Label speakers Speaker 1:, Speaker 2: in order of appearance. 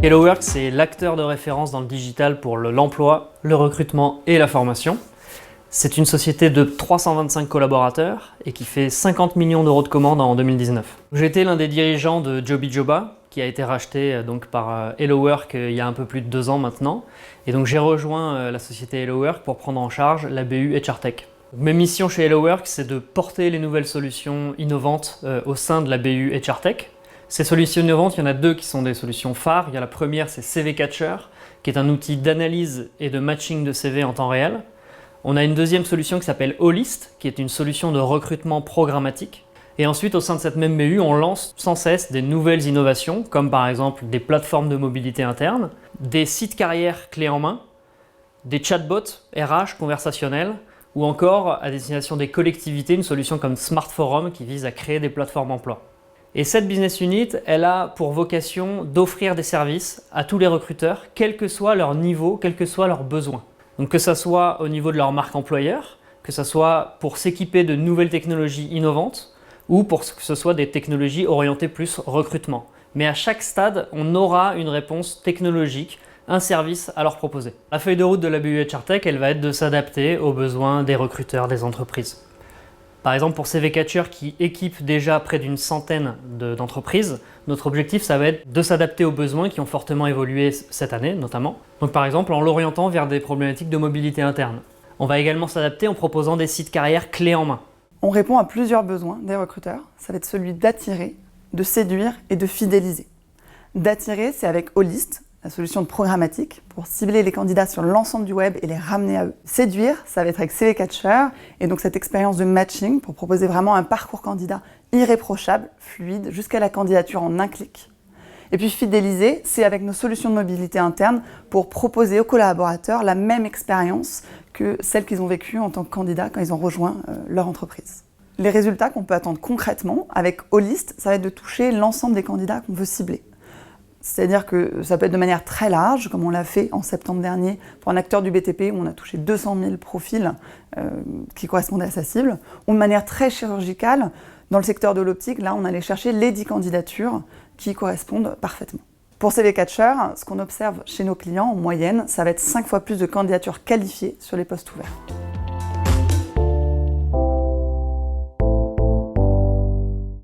Speaker 1: HelloWork, c'est l'acteur de référence dans le digital pour l'emploi, le recrutement et la formation. C'est une société de 325 collaborateurs et qui fait 50 millions d'euros de commandes en 2019. J'ai été l'un des dirigeants de Jobijoba, qui a été racheté donc par HelloWork il y a un peu plus de 2 ans maintenant. Et donc j'ai rejoint la société HelloWork pour prendre en charge la BU HR Tech. Mes missions chez HelloWork, c'est de porter les nouvelles solutions innovantes au sein de la BU HR Tech. Ces solutions innovantes, il y en a 2 qui sont des solutions phares. Il y a la première, c'est CV Catcher, qui est un outil d'analyse et de matching de CV en temps réel. On a une deuxième solution qui s'appelle Holist, qui est une solution de recrutement programmatique. Et ensuite, au sein de cette même BU, on lance sans cesse des nouvelles innovations, comme par exemple des plateformes de mobilité interne, des sites carrières clés en main, des chatbots RH conversationnels, ou encore, à destination des collectivités, une solution comme Smart Forum qui vise à créer des plateformes emploi. Et cette business unit, elle a pour vocation d'offrir des services à tous les recruteurs, quel que soit leur niveau, quels que soient leurs besoins. Donc que ça soit au niveau de leur marque employeur, que ça soit pour s'équiper de nouvelles technologies innovantes, ou pour que ce soit des technologies orientées plus recrutement. Mais à chaque stade, on aura une réponse technologique, un service à leur proposer. La feuille de route de la BU HR Tech, elle va être de s'adapter aux besoins des recruteurs, des entreprises. Par exemple, pour CV Catcher qui équipe déjà près d'une centaine d'entreprises, notre objectif, ça va être de s'adapter aux besoins qui ont fortement évolué cette année, notamment. Donc par exemple, en l'orientant vers des problématiques de mobilité interne. On va également s'adapter en proposant des sites carrières clés en main.
Speaker 2: On répond à plusieurs besoins des recruteurs. Ça va être celui d'attirer, de séduire et de fidéliser. D'attirer, c'est avec Holist, la solution de programmatique, pour cibler les candidats sur l'ensemble du web et les ramener à eux. Séduire, ça va être avec CV Catcher, et donc cette expérience de matching pour proposer vraiment un parcours candidat irréprochable, fluide, jusqu'à la candidature en un clic. Et puis fidéliser, c'est avec nos solutions de mobilité interne pour proposer aux collaborateurs la même expérience que celle qu'ils ont vécue en tant que candidat quand ils ont rejoint leur entreprise. Les résultats qu'on peut attendre concrètement avec Holist, ça va être de toucher l'ensemble des candidats qu'on veut cibler. C'est-à-dire que ça peut être de manière très large, comme on l'a fait en septembre dernier pour un acteur du BTP où on a touché 200 000 profils qui correspondaient à sa cible, ou de manière très chirurgicale, dans le secteur de l'optique, là on allait chercher les 10 candidatures qui correspondent parfaitement. Pour CV Catcher, ce qu'on observe chez nos clients en moyenne, ça va être 5 fois plus de candidatures qualifiées sur les postes ouverts.